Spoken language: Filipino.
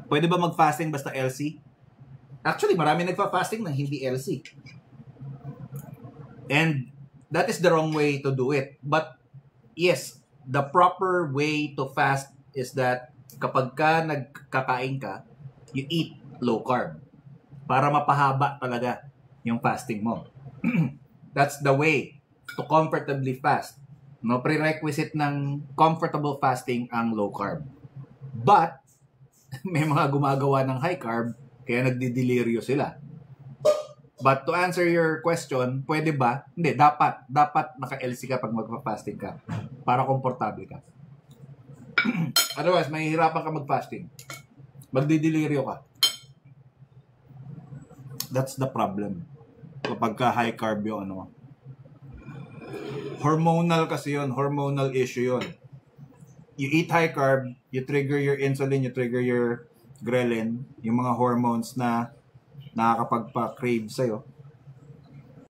Pwede ba mag-fasting basta LC? Actually, marami nagfa-fasting na hindi LC. And that is the wrong way to do it. But yes, the proper way to fast is that kapag ka nagkakain ka, you eat low carb para mapahaba talaga yung fasting mo. That's the way to comfortably fast. No, prerequisite ng comfortable fasting ang low carb. But may mga gumagawa ng high carb kaya nagdideliryo sila. But to answer your question, pwede ba? Hindi, dapat naka-LC ka pag magpa-fasting ka para komportable ka. Otherwise, mahihirapan ka mag-fasting. Magdideliryo ka. That's the problem. Kapag ka high carb yung ano. Hormonal kasi yun. Hormonal issue yun. You eat high carb, you trigger your insulin, you trigger your ghrelin, yung mga hormones na nakakapagpa-crave sa'yo.